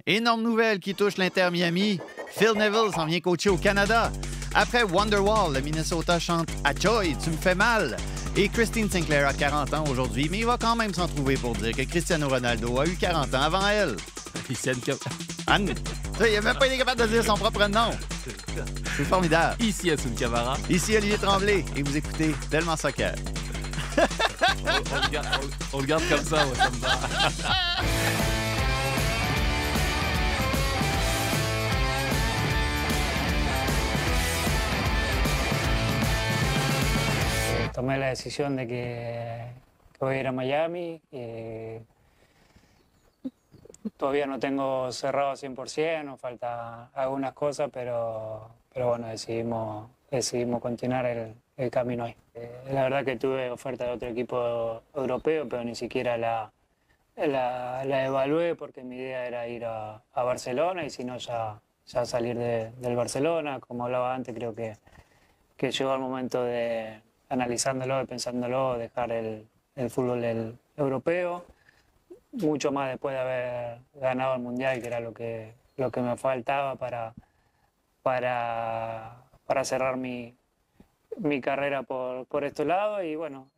Énorme nouvelle qui touche l'Inter Miami. Phil Neville s'en vient coacher au Canada. Après Wonderwall, le Minnesota chante « Achoy, tu me fais mal ». Et Christine Sinclair a 40 ans aujourd'hui, mais il va quand même s'en trouver pour dire que Cristiano Ronaldo a eu 40 ans avant elle. Anne, il n'a même pas été capable de dire son propre nom. C'est formidable. Ici, Assun Camara. Ici, Olivier Tremblay, et vous écoutez Tellement Soccer. On le garde comme ça, ouais, ça me va. Tomé la decisión de que voy a ir a Miami. Todavía no tengo cerrado 100%, nos falta algunas cosas, pero bueno, decidimos continuar el camino ahí. La verdad que tuve oferta de otro equipo europeo, pero ni siquiera la evalué porque mi idea era ir a Barcelona y si no ya salir del Barcelona. Como hablaba antes, creo que llegó el momento de, analizándolo y pensándolo, dejar el fútbol europeo. Mucho más después de haber ganado el Mundial, que era lo que me faltaba para cerrar mi carrera por este lado y bueno,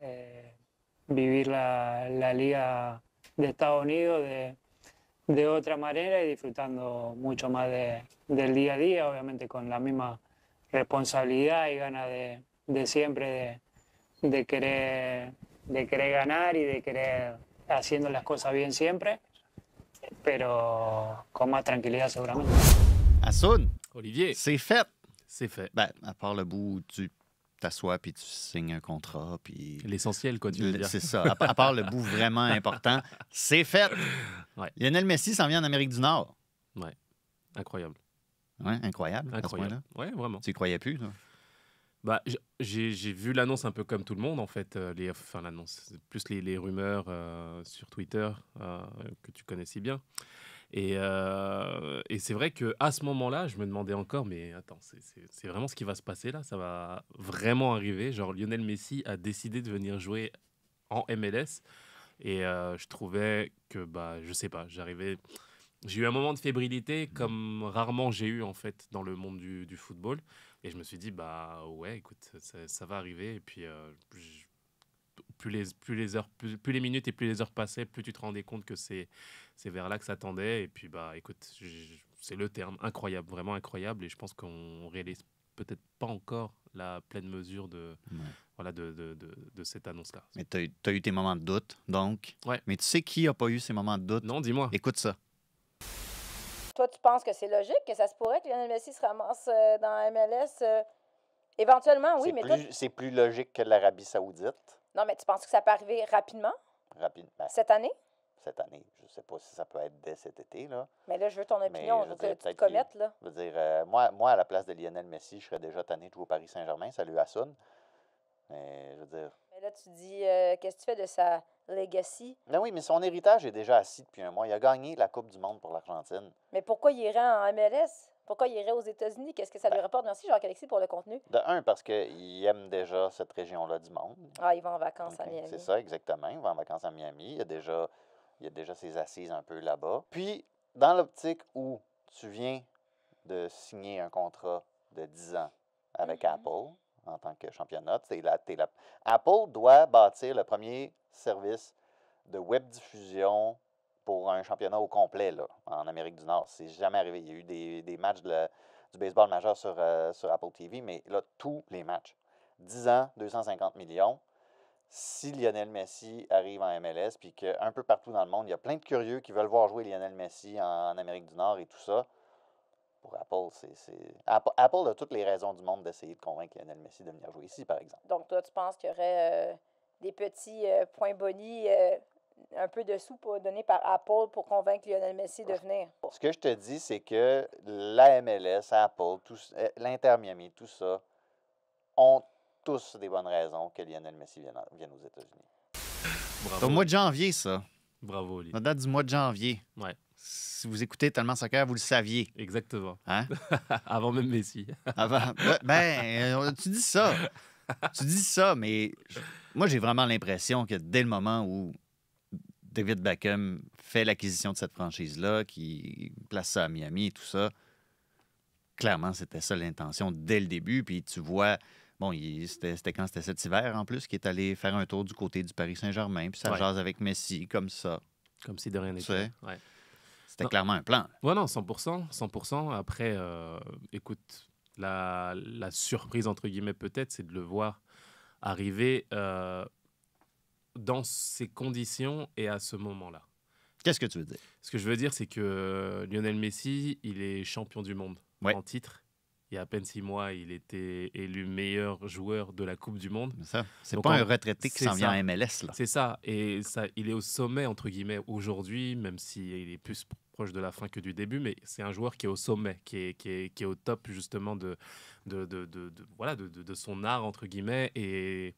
vivir la Liga de Estados Unidos de otra manera y disfrutando mucho más del día a día, obviamente con la misma responsabilidad y ganas de siempre de querer ganar y de querer haciendo las cosas bien siempre, pero con más tranquilidad seguramente. Assun, Olivier, c'est fait. c'est fait. Ben, à part le bout où tu t'assois puis tu signes un contrat. Puis L'essentiel, quoi, tu veux dire. C'est ça. À part le bout vraiment important, c'est fait. Ouais. Lionel Messi s'en vient en Amérique du Nord. Ouais, incroyable. Ouais, incroyable. À ce Incroyable. point-là. Ouais, vraiment. Tu y croyais plus, toi? Bah, j'ai vu l'annonce un peu comme tout le monde, en fait. L'annonce, plus les rumeurs sur Twitter que tu connais si bien. Et c'est vrai qu'à ce moment-là, je me demandais encore, mais attends, c'est vraiment ce qui va se passer là? Ça va vraiment arriver? Genre, Lionel Messi a décidé de venir jouer en MLS. Et je trouvais que, bah, je sais pas, j'ai eu un moment de fébrilité comme rarement j'ai eu, en fait, dans le monde du football. Et je me suis dit, bah ouais, écoute, ça va arriver. Et puis, plus les minutes et plus les heures passaient, plus tu te rendais compte que c'est vers là que ça tendait. Et puis, bah écoute, c'est le terme, incroyable, vraiment incroyable. Et je pense qu'on réalise peut-être pas encore la pleine mesure de cette annonce-là. Mais tu as eu tes moments de doute, donc. Ouais. Mais tu sais qui n'a pas eu ces moments de doute? Non, dis-moi. Écoute ça. Toi, tu penses que c'est logique, que ça se pourrait que Lionel Messi se ramasse dans la MLS? Éventuellement, oui, mais toi... C'est plus logique que l'Arabie Saoudite. Non, mais tu penses que ça peut arriver rapidement, Rapidement. cette année? Cette année. Je ne sais pas si ça peut être dès cet été, là. Mais là, je veux ton opinion, je je veux veux que dire, tu te peut-être commettes, là. Je veux dire, moi, à la place de Lionel Messi, je serais déjà tanné de jouer au Paris Saint-Germain. Salut Assun. Mais je veux dire... Mais là, tu dis, qu'est-ce que tu fais de sa legacy? Non, oui, mais son héritage est déjà assis depuis un mois. Il a gagné la Coupe du Monde pour l'Argentine. Mais pourquoi il irait en MLS? Pourquoi il irait aux États-Unis? Qu'est-ce que ça lui rapporte? Merci, Jacques-Alexis, pour le contenu. De un, parce qu'il aime déjà cette région-là du monde. Ah, il va en vacances à Ok, Miami. c'est ça, exactement. Il va en vacances à Miami. Il y a déjà ses assises un peu là-bas. Puis, dans l'optique où tu viens de signer un contrat de 10 ans avec Apple en tant que championnat, Apple doit bâtir le premier service de web diffusion pour un championnat au complet là, en Amérique du Nord. C'est jamais arrivé. Il y a eu des matchs du baseball majeur sur Apple TV, mais là, tous les matchs. 10 ans, 250 millions. Si Lionel Messi arrive en MLS, puis qu'un peu partout dans le monde, il y a plein de curieux qui veulent voir jouer Lionel Messi en Amérique du Nord et tout ça, pour Apple, Apple a toutes les raisons du monde d'essayer de convaincre Lionel Messi de venir jouer ici, par exemple. Donc, toi, tu penses qu'il y aurait des petits points bonus, un peu de sous donnés par Apple pour convaincre Lionel Messi de venir? Ce que je te dis, c'est que la MLS, Apple, l'Inter Miami, tout ça, ont tous des bonnes raisons que Lionel Messi vienne aux États-Unis. C'est au mois de janvier, ça. Bravo, Oli. La date du mois de janvier. Ouais, Si vous écoutez Tellement Soccer, vous le saviez. exactement. Hein? Avant même Messi. Avant... tu dis ça. Tu dis ça, mais moi, j'ai vraiment l'impression que dès le moment où David Beckham fait l'acquisition de cette franchise-là, qui place ça à Miami et tout ça. Clairement, c'était ça l'intention dès le début. Puis tu vois, bon, c'était quand? C'était cet hiver en plus, qui est allé faire un tour du côté du Paris Saint-Germain. Puis ça jase avec Messi, comme ça. Comme si de rien n'était. Ouais. C'était clairement un plan. Ouais, non, 100%. 100%. Après, écoute, la surprise, entre guillemets, peut-être, c'est de le voir arriver dans ces conditions et à ce moment-là. Qu'est-ce que tu veux dire? Ce que je veux dire, c'est que Lionel Messi, il est champion du monde en titre. Il y a à peine 6 mois, il était élu meilleur joueur de la Coupe du Monde. C'est pas un retraité qui s'en vient à MLS. Là. C'est ça. Et ça, il est au sommet, entre guillemets, aujourd'hui, même s'il est plus proche de la fin que du début. Mais c'est un joueur qui est au sommet, qui est au top, justement, de son art, entre guillemets, et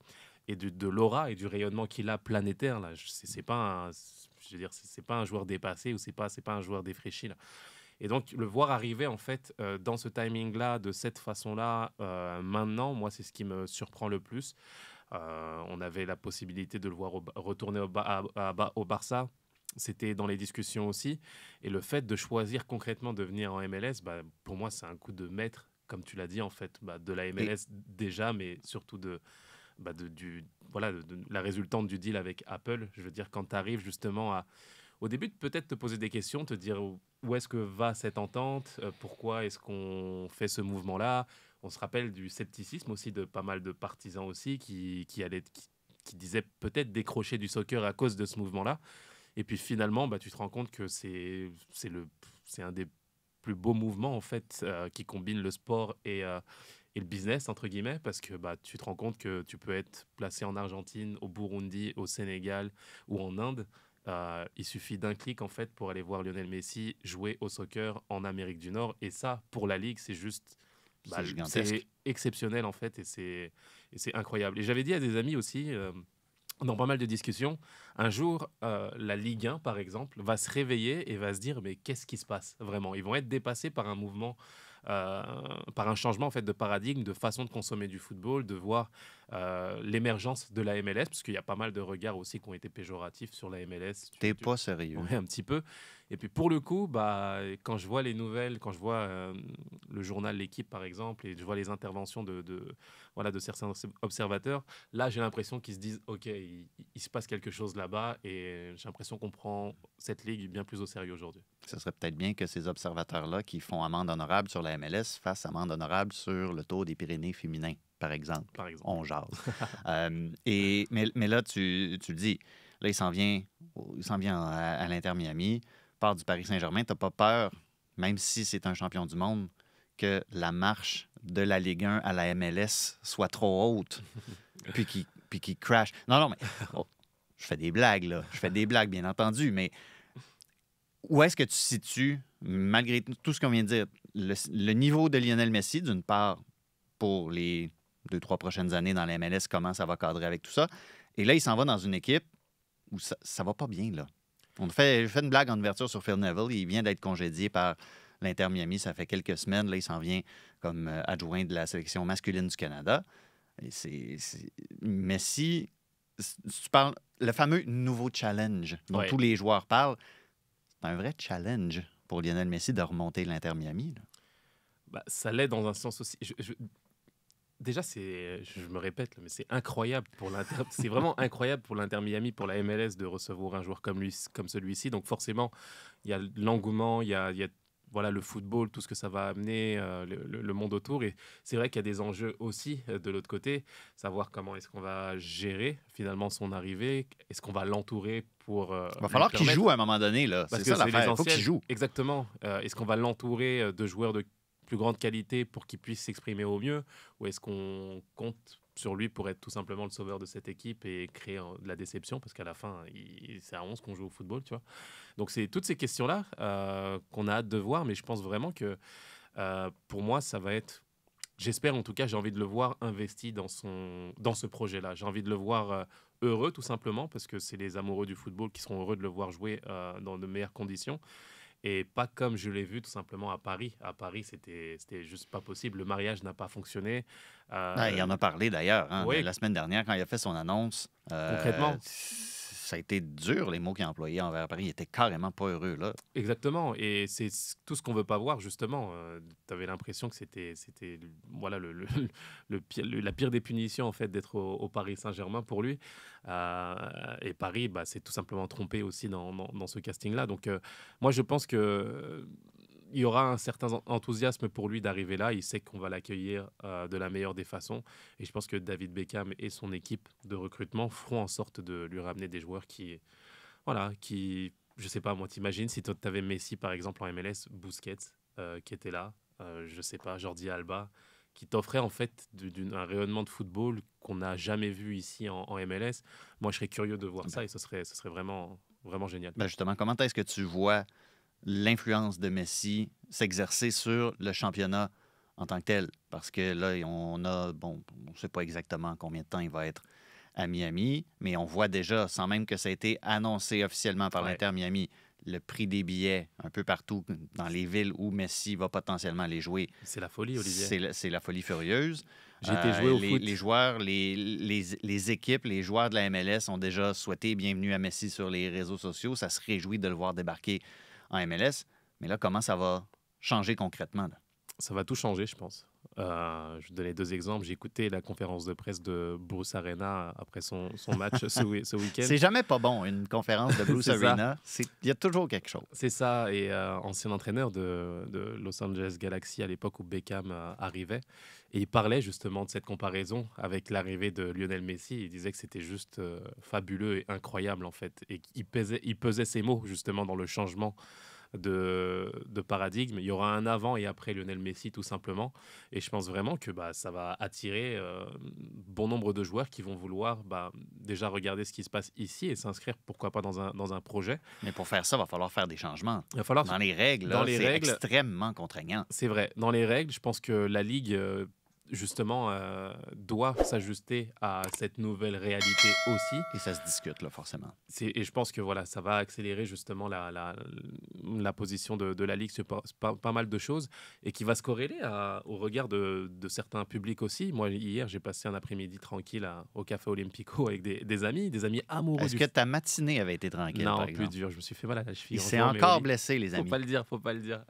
de l'aura et du rayonnement qu'il a planétaire. Là. C'est pas un joueur dépassé ou c'est pas un joueur défraîchi. Là. Et donc, le voir arriver, en fait, dans ce timing-là, de cette façon-là, maintenant, moi, c'est ce qui me surprend le plus. On avait la possibilité de le voir retourner au Barça. C'était dans les discussions aussi. Et le fait de choisir concrètement de venir en MLS, pour moi, c'est un coup de maître, comme tu l'as dit, en fait, de la MLS déjà, mais surtout de la résultante du deal avec Apple. Je veux dire, quand tu arrives justement au début, peut-être te poser des questions, te dire où est-ce que va cette entente, pourquoi est-ce qu'on fait ce mouvement-là. On se rappelle du scepticisme aussi de pas mal de partisans aussi qui disaient peut-être décrocher du soccer à cause de ce mouvement-là. Et puis finalement, tu te rends compte que c'est un des plus beaux mouvements en fait qui combine le sport et le business, entre guillemets, parce que tu te rends compte que tu peux être placé en Argentine, au Burundi, au Sénégal ou en Inde. Il suffit d'un clic, en fait, pour aller voir Lionel Messi jouer au soccer en Amérique du Nord. Et ça, pour la Ligue, c'est juste... c'est exceptionnel, en fait, et c'est incroyable. Et j'avais dit à des amis aussi, dans pas mal de discussions, un jour, la Ligue 1, par exemple, va se réveiller et va se dire, mais qu'est-ce qui se passe, vraiment? Ils vont être dépassés par un mouvement... par un changement en fait de paradigme, de façon de consommer du football, de voir l'émergence de la MLS, parce qu'il y a pas mal de regards aussi qui ont été péjoratifs sur la MLS. T'es pas sérieux. Ouais, un petit peu. Et puis pour le coup, quand je vois les nouvelles, quand je vois le journal L'Équipe par exemple, et je vois les interventions de certains observateurs, là j'ai l'impression qu'ils se disent ok, il se passe quelque chose là-bas, et j'ai l'impression qu'on prend cette ligue bien plus au sérieux aujourd'hui. Ce serait peut-être bien que ces observateurs-là qui font amende honorable sur la MLS fassent amende honorable sur le Tour des Pyrénées féminin, par exemple. On jase. Mais là, tu le dis, là, il s'en vient à l'Inter Miami, part du Paris Saint-Germain. Tu n'as pas peur, même si c'est un champion du monde, que la marche de la Ligue 1 à la MLS soit trop haute, puis qu'il crash. Non, mais je fais des blagues, là. Je fais des blagues, bien entendu, mais où est-ce que tu situes, malgré tout ce qu'on vient de dire, le niveau de Lionel Messi, d'une part, pour les 2-3 prochaines années dans la MLS, comment ça va cadrer avec tout ça. Et là, il s'en va dans une équipe où ça va pas bien, là. J'ai fait une blague en ouverture sur Phil Neville. Il vient d'être congédié par l'Inter Miami. Ça fait quelques semaines. Là, il s'en vient comme adjoint de la sélection masculine du Canada. Et Messi, tu parles, le fameux nouveau challenge dont tous les joueurs parlent, c'est un vrai challenge pour Lionel Messi de remonter l'Inter Miami, là. Ça l'est dans un sens aussi. Déjà, je me répète, mais c'est incroyable pour l'Inter. C'est vraiment incroyable pour l'Inter Miami, pour la MLS, de recevoir un joueur comme celui-ci. Donc forcément, il y a l'engouement, il y a le football, tout ce que ça va amener, le monde autour. Et c'est vrai qu'il y a des enjeux aussi de l'autre côté, savoir comment est-ce qu'on va gérer finalement son arrivée, est-ce qu'on va l'entourer pour... il va falloir qu'il joue à un moment donné, là. Parce c'est que ça l'affaire, il faut qu'il joue. Exactement. Est-ce qu'on va l'entourer de joueurs de plus grande qualité pour qu'il puisse s'exprimer au mieux, ou est-ce qu'on compte sur lui pour être tout simplement le sauveur de cette équipe et créer de la déception, parce qu'à la fin, c'est à 11 qu'on joue au football, tu vois. Donc c'est toutes ces questions-là qu'on a hâte de voir, mais je pense vraiment que pour moi, ça va être... J'espère en tout cas, j'ai envie de le voir investi dans ce projet-là. J'ai envie de le voir heureux, tout simplement, parce que c'est les amoureux du football qui seront heureux de le voir jouer dans de meilleures conditions. Et pas comme je l'ai vu tout simplement à Paris. À Paris, c'était juste pas possible. Le mariage n'a pas fonctionné. Il en a parlé d'ailleurs, la semaine dernière, quand il a fait son annonce. Concrètement. ça a été dur, les mots qu'il a employés envers Paris. Il était carrément pas heureux, là. Exactement, et c'est tout ce qu'on veut pas voir, justement. Tu avais l'impression que c'était voilà, la pire des punitions, en fait, d'être au Paris Saint-Germain pour lui. Et Paris s'est tout simplement trompé aussi dans ce casting-là. Donc, moi, je pense que il y aura un certain enthousiasme pour lui d'arriver là. Il sait qu'on va l'accueillir de la meilleure des façons. Et je pense que David Beckham et son équipe de recrutement feront en sorte de lui ramener des joueurs je sais pas, moi, t'imagines si tu avais Messi, par exemple, en MLS, Busquets, qui était là, je sais pas, Jordi Alba, qui t'offrait en fait un rayonnement de football qu'on n'a jamais vu ici en MLS. Moi, je serais curieux de voir ça et ce serait vraiment, vraiment génial. Ben justement, comment est-ce que tu vois l'influence de Messi s'exercer sur le championnat en tant que tel? Parce que là, on ne sait pas exactement combien de temps il va être à Miami, mais on voit déjà, sans même que ça ait été annoncé officiellement par l'Inter Miami, le prix des billets un peu partout dans les villes où Messi va potentiellement aller jouer. C'est la folie, Olivier. C'est la folie furieuse. J'ai été jouer au foot. Les joueurs, les équipes, les joueurs de la MLS ont déjà souhaité bienvenue à Messi sur les réseaux sociaux. Ça se réjouit de le voir débarquer en MLS. Mais là, comment ça va changer concrètement, là? Ça va tout changer, je pense. Je vais donner 2 exemples. J'ai écouté la conférence de presse de Bruce Arena après son match ce week-end. C'est jamais pas bon, une conférence de Bruce Arena. Il y a toujours quelque chose. C'est ça. Et ancien entraîneur de Los Angeles Galaxy à l'époque où Beckham arrivait. Et il parlait justement de cette comparaison avec l'arrivée de Lionel Messi. Il disait que c'était juste fabuleux et incroyable, en fait. Et il pesait ses mots, justement, dans le changement de paradigme. Il y aura un avant et après Lionel Messi, tout simplement. Et je pense vraiment que ça va attirer bon nombre de joueurs qui vont vouloir déjà regarder ce qui se passe ici et s'inscrire, pourquoi pas, dans un projet. Mais pour faire ça, il va falloir faire des changements. Il va falloir... Dans les règles, c'est extrêmement contraignant. C'est vrai. Dans les règles, je pense que la Ligue... justement, doit s'ajuster à cette nouvelle réalité aussi. Et ça se discute, là, forcément. Et je pense que voilà, ça va accélérer justement la position de la Ligue sur pas mal de choses et qui va se corréler au regard de certains publics aussi. Moi, hier, j'ai passé un après-midi tranquille au Café Olympico avec des amis amoureux. Est-ce que ta matinée avait été tranquille, Non, par exemple? plus dur. Je me suis fait mal à la cheville. Il s'est encore blessé, les amis. Faut pas le dire.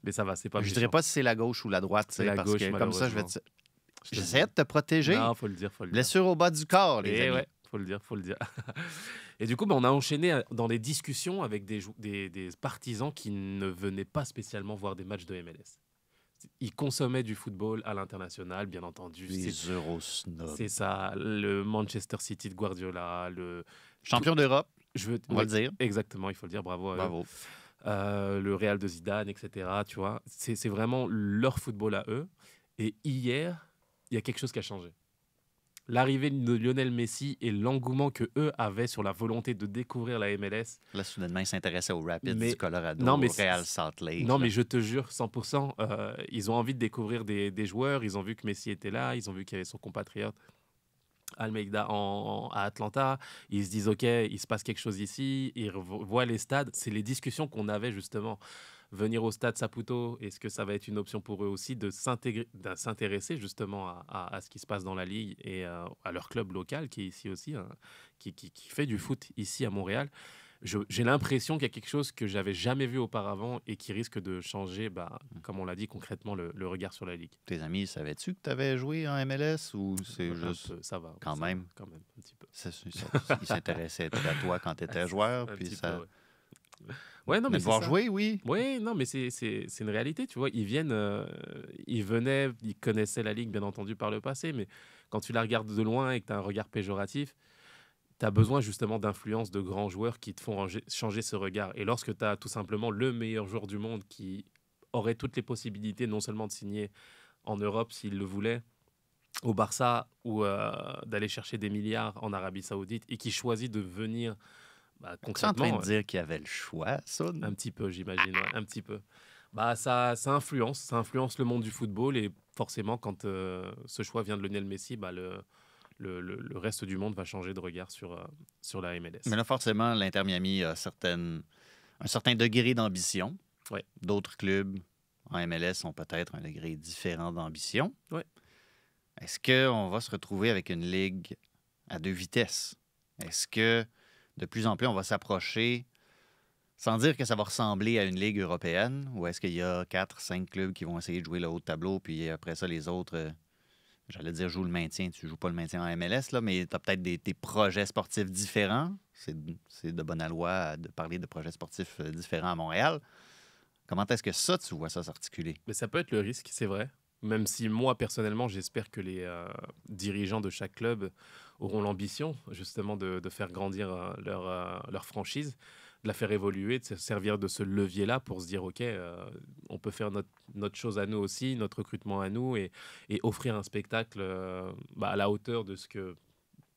Mais ça va, c'est pas Je dirais pas si c'est la gauche ou la droite. C'est la gauche, comme ça, j'essayais de te protéger. Non, faut le dire. Blessure au bas du corps, les amis. Ouais, faut le dire. Et du coup, on a enchaîné dans les discussions avec des partisans qui ne venaient pas spécialement voir des matchs de MLS. Ils consommaient du football à l'international, bien entendu. Les Eurosnobs. C'est ça, le Manchester City de Guardiola, le champion d'Europe, on va le dire. Exactement, il faut le dire, bravo. Bravo. Le Real de Zidane, etc. Tu vois, c'est vraiment leur football à eux. Et hier, il y a quelque chose qui a changé. L'arrivée de Lionel Messi et l'engouement que eux avaient sur la volonté de découvrir la MLS. Là, soudainement, ils s'intéressaient aux Rapids du Colorado, au Real Salt Lake. Non, mais je te jure, 100%, ils ont envie de découvrir des joueurs. Ils ont vu que Messi était là. Ils ont vu qu'il y avait son compatriote Almeida à Atlanta. Ils se disent, OK, il se passe quelque chose ici. Ils voient les stades. C'est les discussions qu'on avait justement. Venir au stade Saputo, est-ce que ça va être une option pour eux aussi de s'intéresser justement à ce qui se passe dans la Ligue et à leur club local qui est ici aussi, hein, qui fait du foot ici à Montréal. J'ai l'impression qu'il y a quelque chose que j'avais jamais vu auparavant et qui risque de changer, comme on l'a dit concrètement, le regard sur la Ligue. Tes amis, savais-tu que tu avais joué en MLS ou c'est juste... Ça va. Quand même, un petit peu. Ils s'intéressaient à toi quand tu étais joueur. Un puis petit ça... peu, ouais. Ouais, non, mais voir jouer, oui. Oui, non, mais c'est une réalité, tu vois. Ils venaient, ils connaissaient la Ligue, bien entendu, par le passé, mais quand tu la regardes de loin et que tu as un regard péjoratif, tu as besoin justement d'influence de grands joueurs qui te font changer ce regard. Et lorsque tu as tout simplement le meilleur joueur du monde qui aurait toutes les possibilités non seulement de signer en Europe s'il le voulait, au Barça, ou d'aller chercher des milliards en Arabie Saoudite, et qui choisit de venir... Tu es en train de dire qu'il y avait le choix, ça? Un petit peu, j'imagine, ouais, un petit peu. Ça influence le monde du football et forcément, quand ce choix vient de Lionel Messi, le reste du monde va changer de regard sur la MLS. Mais là, forcément, l'Inter Miami a un certain degré d'ambition. Ouais. D'autres clubs en MLS ont peut-être un degré différent d'ambition. Ouais. Est-ce qu'on va se retrouver avec une ligue à 2 vitesses? Est-ce que de plus en plus, on va s'approcher, sans dire que ça va ressembler à une ligue européenne, ou est-ce qu'il y a 4-5 clubs qui vont essayer de jouer le haut de tableau, puis après ça, les autres, j'allais dire jouent le maintien, tu joues pas le maintien en MLS, là, mais tu as peut-être des projets sportifs différents. C'est de bonne loi de parler de projets sportifs différents à Montréal. Comment est-ce que ça, tu vois ça s'articuler? Mais ça peut être le risque, c'est vrai. Même si moi, personnellement, j'espère que les dirigeants de chaque club auront l'ambition, justement, de faire grandir leur franchise, de la faire évoluer, de se servir de ce levier-là pour se dire, OK, on peut faire notre chose à nous aussi, notre recrutement à nous, et offrir un spectacle à la hauteur de ce que...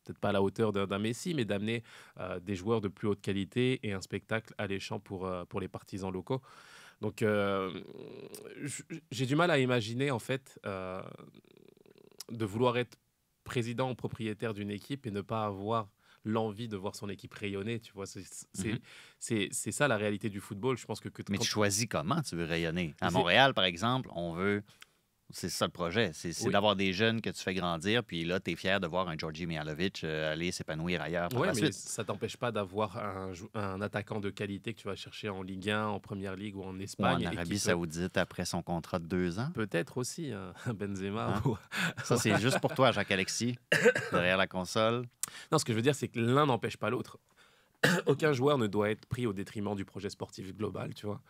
Peut-être pas à la hauteur d'un Messi, mais d'amener des joueurs de plus haute qualité et un spectacle alléchant pour les partisans locaux. Donc, j'ai du mal à imaginer, en fait, de vouloir être président ou propriétaire d'une équipe et ne pas avoir l'envie de voir son équipe rayonner. Tu vois, c'est ça la réalité du football. Je pense que Mais tu choisis comment tu veux rayonner. À C'est- Montréal, par exemple, on veut... C'est ça le projet. C'est Oui. d'avoir des jeunes que tu fais grandir, puis là, tu es fier de voir un Georgi Mihalovic aller s'épanouir ailleurs par Ouais, la mais suite. ça t'empêche pas d'avoir un attaquant de qualité que tu vas chercher en Ligue 1, en Première Ligue ou en Ou Espagne. en et qui Arabie soit- Saoudite après son contrat de 2 ans. Peut-être aussi un Benzema. Hein? ou- Ça, c'est juste pour toi, Jacques-Alexis, derrière la console. Non, ce que je veux dire, c'est que l'un n'empêche pas l'autre. Aucun joueur ne doit être pris au détriment du projet sportif global, tu vois.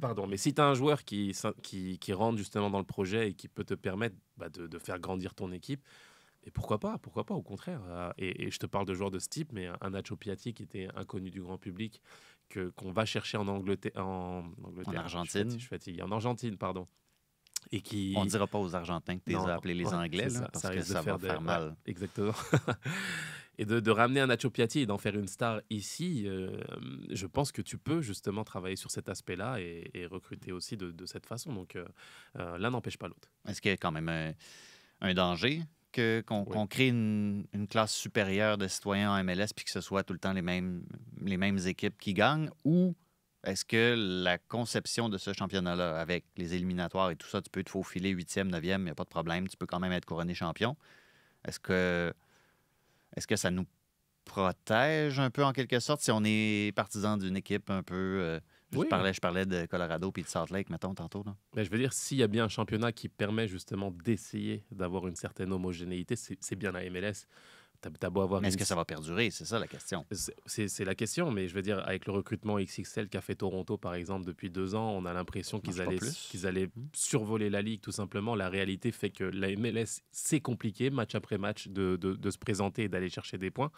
Pardon, mais si tu as un joueur qui rentre justement dans le projet et qui peut te permettre de faire grandir ton équipe, et pourquoi pas, au contraire. Et je te parle de joueurs de ce type, mais un Nacho Piatti qui était inconnu du grand public, qu'on va chercher en Angleterre, en Argentine. je suis fatigué, en Argentine, pardon. Et qui... On ne dira pas aux Argentins que tu les Non, as appelés les ouais, Anglais, c'est là, ça, parce ça que risque de ça va faire faire mal. ouais, exactement. Et de ramener un Nacho Piatti et d'en faire une star ici, je pense que tu peux justement travailler sur cet aspect-là et recruter aussi de cette façon. Donc l'un n'empêche pas l'autre. Est-ce qu'il y a quand même un danger qu'on crée une classe supérieure de citoyens en MLS puis que ce soit tout le temps les mêmes équipes qui gagnent? Ou est-ce que la conception de ce championnat-là, avec les éliminatoires et tout ça, tu peux te faufiler 8e, 9e, il n'y a pas de problème, tu peux quand même être couronné champion? Est-ce que ça nous protège un peu en quelque sorte si on est partisan d'une équipe un peu... Oui. Je parlais de Colorado puis de Salt Lake, mettons, tantôt. Là. Mais je veux dire, s'il y a bien un championnat qui permet justement d'essayer d'avoir une certaine homogénéité, c'est bien la MLS. T'as beau avoir Mais est-ce une- que ça va perdurer? C'est ça la question. C'est la question, mais je veux dire, avec le recrutement XXL qu'a fait Toronto, par exemple, depuis 2 ans, on a l'impression Marche pas plus. qu'ils allaient survoler la Ligue, tout simplement. La réalité fait que la MLS, c'est compliqué, match après match, de se présenter et d'aller chercher des points.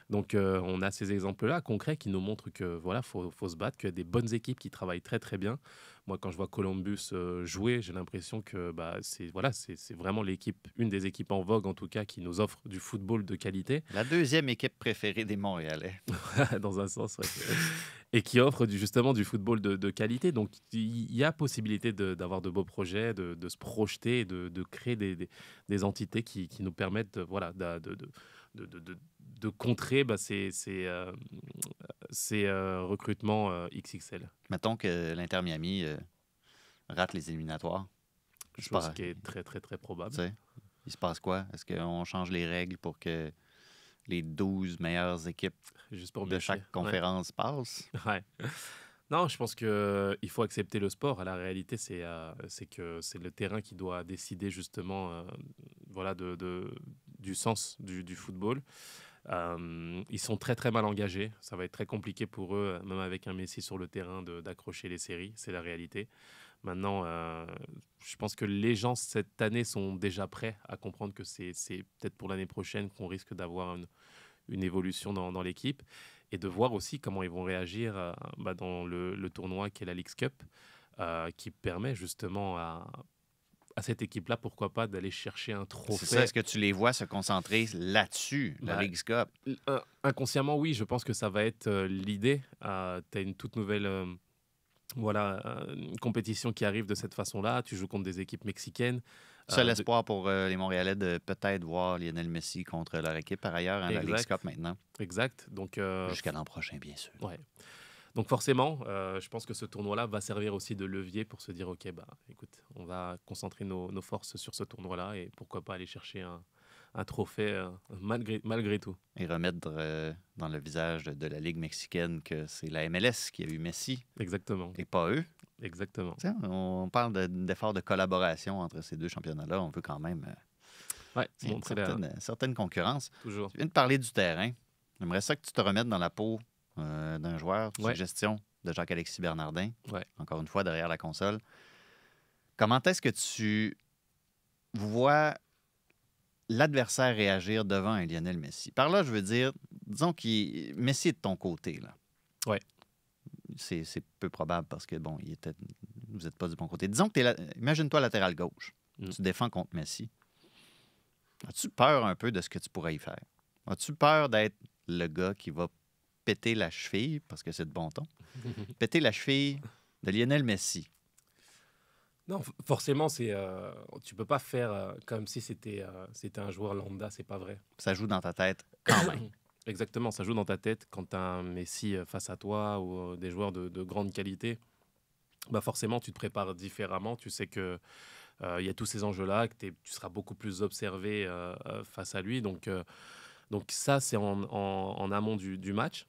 Donc, on a ces exemples-là concrets qui nous montrent que voilà, faut se battre, qu'il y a des bonnes équipes qui travaillent très très bien. Moi, quand je vois Columbus jouer, j'ai l'impression que c'est vraiment une des équipes en vogue en tout cas qui nous offre du football de qualité. La deuxième équipe préférée des Montréalais. Dans un sens, ouais. Et qui offre justement du football de qualité. Donc, il y a possibilité d'avoir de beaux projets, de se projeter, de créer des entités qui nous permettent de contrer ces recrutements XXL. Mettons que l'Inter Miami rate les éliminatoires. Chose qui est très, très, très probable. Tu sais, il se passe quoi? Est-ce qu'on change les règles pour que les 12 meilleures équipes Juste pour de baisser. chaque conférence passent? Ouais. Non, je pense qu'il faut accepter le sport. La réalité, c'est que c'est le terrain qui doit décider justement du sens du football. Ils sont très très mal engagés. Ça va être très compliqué pour eux, même avec un Messi sur le terrain, d'accrocher les séries. C'est la réalité. Maintenant, je pense que les gens cette année sont déjà prêts à comprendre que c'est peut-être pour l'année prochaine qu'on risque d'avoir une évolution dans l'équipe et de voir aussi comment ils vont réagir dans le tournoi qu'est la Leagues Cup, qui permet justement à cette équipe-là, pourquoi pas, d'aller chercher un trophée. C'est ça, est-ce que tu les vois se concentrer là-dessus, la Leagues Cup? Inconsciemment, oui, je pense que ça va être l'idée. Tu as une toute nouvelle une compétition qui arrive de cette façon-là. Tu joues contre des équipes mexicaines. Seul espoir pour les Montréalais de peut-être voir Lionel Messi contre leur équipe par ailleurs, la Leagues Cup maintenant. Exact. Donc, jusqu'à l'an prochain, bien sûr. Ouais. Donc forcément, je pense que ce tournoi-là va servir aussi de levier pour se dire, OK, écoute, on va concentrer nos forces sur ce tournoi-là et pourquoi pas aller chercher un trophée malgré tout. Et remettre dans le visage de la Ligue mexicaine que c'est la MLS qui a eu Messi Exactement. et pas eux. Exactement. Tu sais, on parle d'efforts de collaboration entre ces deux championnats-là. On peut quand même Ouais, il y a montrer une certaine concurrence. toujours. Tu viens de parler du terrain. J'aimerais ça que tu te remettes dans la peau d'un joueur, suggestion de Jacques-Alexis Bernardin, encore une fois derrière la console. Comment est-ce que tu vois l'adversaire réagir devant un Lionel Messi? Par là, je veux dire, disons que Messi est de ton côté. Là. Ouais. C'est peu probable parce que, bon, vous n'êtes pas du bon côté. Disons que imagine-toi latéral gauche. Tu défends contre Messi. As-tu peur un peu de ce que tu pourrais y faire? As-tu peur d'être le gars qui va péter la cheville, parce que c'est de bon ton, péter la cheville de Lionel Messi? Non, forcément, tu peux pas faire comme si c'était un joueur lambda, c'est pas vrai. Ça joue dans ta tête quand même. Exactement, ça joue dans ta tête quand tu as un Messi face à toi ou des joueurs de grande qualité. Bah forcément, tu te prépares différemment. Tu sais que il y a tous ces enjeux-là, que tu seras beaucoup plus observé face à lui. Donc ça, c'est en amont du match.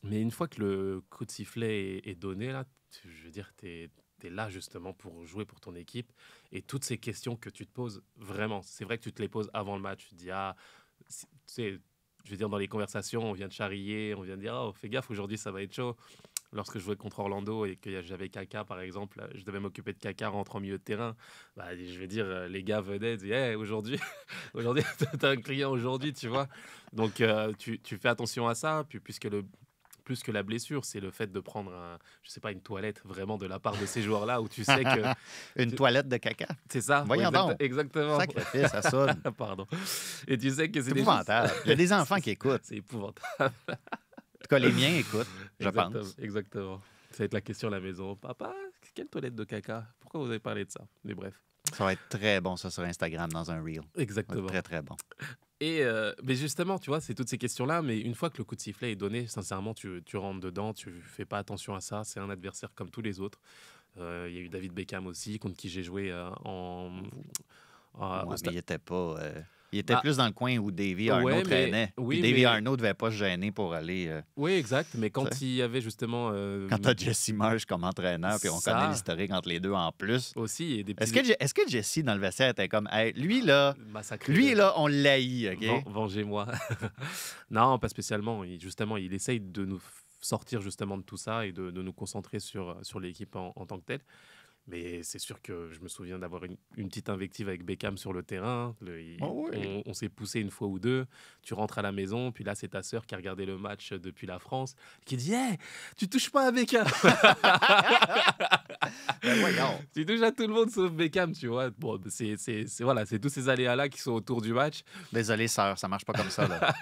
Mais une fois que le coup de sifflet est donné, là, je veux dire, tu es là justement pour jouer pour ton équipe. Et toutes ces questions que tu te poses, vraiment, c'est vrai que tu te les poses avant le match. Tu te dis, tu sais, je veux dire, dans les conversations, on vient de charrier, on vient de dire, oh, fais gaffe, aujourd'hui, ça va être chaud. Lorsque je jouais contre Orlando et que j'avais Kaka, par exemple, je devais m'occuper de Kaka rentrant au milieu de terrain. Bah, je veux dire, les gars venaient et disaient, hey, aujourd'hui, t'as un client aujourd'hui, tu vois. Donc, tu fais attention à ça, puis plus que la blessure, c'est le fait de prendre une toilette vraiment de la part de ces joueurs-là où tu sais que... Une toilette de caca? C'est ça. Voyons donc. Exactement. Sacrifice, ça sonne. Pardon. Et tu sais que c'est épouvantable. Il y a des enfants qui écoutent. C'est épouvantable. En tout cas, les miens écoutent, je pense. Exactement. Ça va être la question à la maison. Papa, quelle toilette de caca? Pourquoi vous avez parlé de ça? Mais bref. Ça va être très bon, ça, sur Instagram, dans un reel. Exactement. Très, très bon. Et mais justement, tu vois, c'est toutes ces questions-là. Mais une fois que le coup de sifflet est donné, sincèrement, tu rentres dedans, tu fais pas attention à ça. C'est un adversaire comme tous les autres. Il y a eu David Beckham aussi, contre qui j'ai joué mais il n'était pas... Il était plus dans le coin où Davy Arnaud traînait. Oui, puis Davy Arnaud ne devait pas se gêner pour aller... Oui, exact. Mais quand il y avait justement... Quand tu as Jesse Marsh comme entraîneur, puis on connaît l'historique entre les deux en plus. Aussi. Et des Est-ce que Jesse, dans le vestiaire, était comme, hey, lui, là, on l'haït, OK? Vengez-moi. Non, pas spécialement. Justement, il essaye de nous sortir justement de tout ça et de nous concentrer sur l'équipe en tant que telle. Mais c'est sûr que je me souviens d'avoir une petite invective avec Beckham sur le terrain. On s'est poussé une fois ou deux. Tu rentres à la maison, puis là, c'est ta sœur qui a regardé le match depuis la France, qui dit « Hey, tu touches pas à Beckham !» Tu touches à tout le monde sauf Beckham, tu vois. Bon, c'est tous ces aléas-là qui sont autour du match. Désolé, sœur, ça marche pas comme ça, là.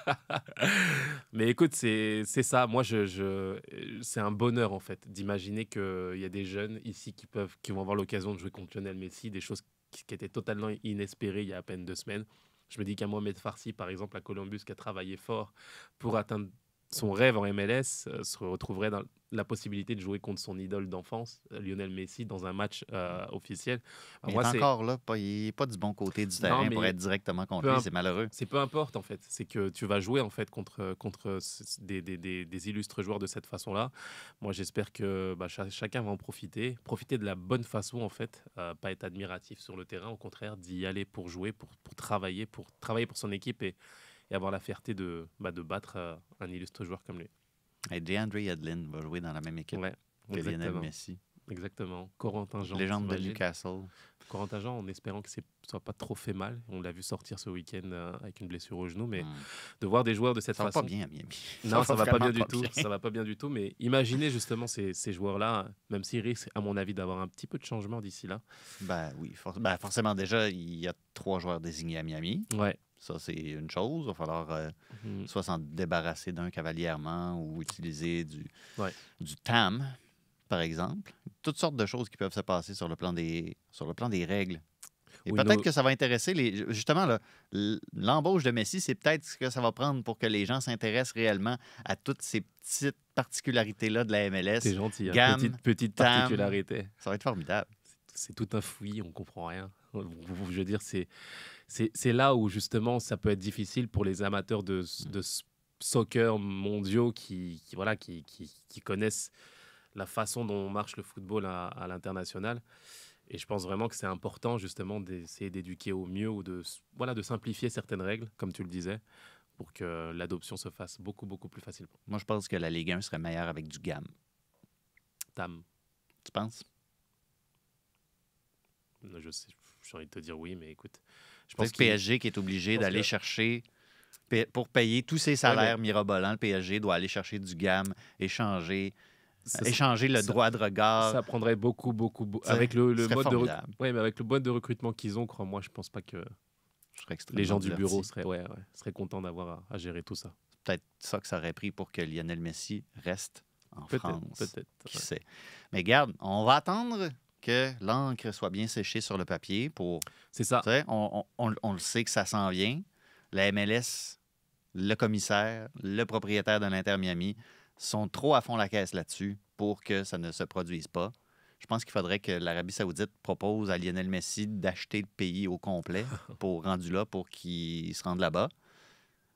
Mais écoute, c'est ça. Moi, c'est un bonheur, en fait, d'imaginer qu'il y a des jeunes ici qui vont avoir l'occasion de jouer contre Lionel Messi, des choses qui étaient totalement inespérées il y a à peine 2 semaines. Je me dis qu'un Mohamed Farsi, par exemple, à Columbus, qui a travaillé fort pour atteindre son rêve en MLS, se retrouverait dans la possibilité de jouer contre son idole d'enfance, Lionel Messi, dans un match officiel. Il est encore là, il n'est pas du bon côté du terrain pour être directement contre lui, c'est malheureux. C'est peu importe, en fait. C'est que tu vas jouer en fait contre des illustres joueurs de cette façon-là. Moi, j'espère que chacun va en profiter de la bonne façon, en fait, pas être admiratif sur le terrain, au contraire, d'y aller pour jouer, pour travailler pour son équipe et avoir la fierté de battre un illustre joueur comme lui. Et DeAndre Yedlin va jouer dans la même équipe que Lionel Messi. Exactement. Corentin Jean. Légende de Newcastle. Corentin Jean, en espérant que ça ne soit pas trop fait mal. On l'a vu sortir ce week-end avec une blessure au genou. Mais de voir des joueurs de cette façon... Ça va pas bien à Miami. Non, ça va pas bien du tout. Ça va pas bien du tout. Mais imaginez justement ces joueurs-là, même s'ils risquent, à mon avis, d'avoir un petit peu de changement d'ici là. Oui, forcément. Déjà, il y a 3 joueurs désignés à Miami. Ouais. Ça, c'est une chose. Il va falloir soit s'en débarrasser d'un cavalièrement ou utiliser du TAM, par exemple. Toutes sortes de choses qui peuvent se passer sur le plan des règles. Et peut-être que ça va intéresser justement, l'embauche de Messi, c'est peut-être ce que ça va prendre pour que les gens s'intéressent réellement à toutes ces petites particularités-là de la MLS. C'est gentil, Gamme, petite particularité. Ça va être formidable. C'est tout un fouillis, on comprend rien. Je veux dire, c'est là où justement ça peut être difficile pour les amateurs de soccer mondiaux qui connaissent la façon dont marche le football à l'international. Et je pense vraiment que c'est important justement d'essayer d'éduquer au mieux ou de simplifier certaines règles, comme tu le disais, pour que l'adoption se fasse beaucoup, beaucoup plus facilement. Moi, je pense que la Ligue 1 serait meilleure avec du GAM. Tam. Tu penses? J'ai envie de te dire oui, mais écoute. Je pense pense que PSG qui est obligé d'aller chercher, pour payer tous ses salaires mirobolants, le PSG doit aller chercher du GAM, échanger le droit de regard. Ça prendrait beaucoup. Avec le mode de recrutement qu'ils ont, crois-moi, je pense pas que les gens du bureau seraient contents d'avoir à gérer tout ça. C'est peut-être ça que ça aurait pris pour que Lionel Messi reste en France. Peut-être. Qui sait. Mais regarde, on va attendre que l'encre soit bien séchée sur le papier pour... C'est ça. On le sait que ça s'en vient. La MLS, le commissaire, le propriétaire de l'Inter Miami sont trop à fond la caisse là-dessus pour que ça ne se produise pas. Je pense qu'il faudrait que l'Arabie Saoudite propose à Lionel Messi d'acheter le pays au complet rendu là pour qu'il se rende là-bas.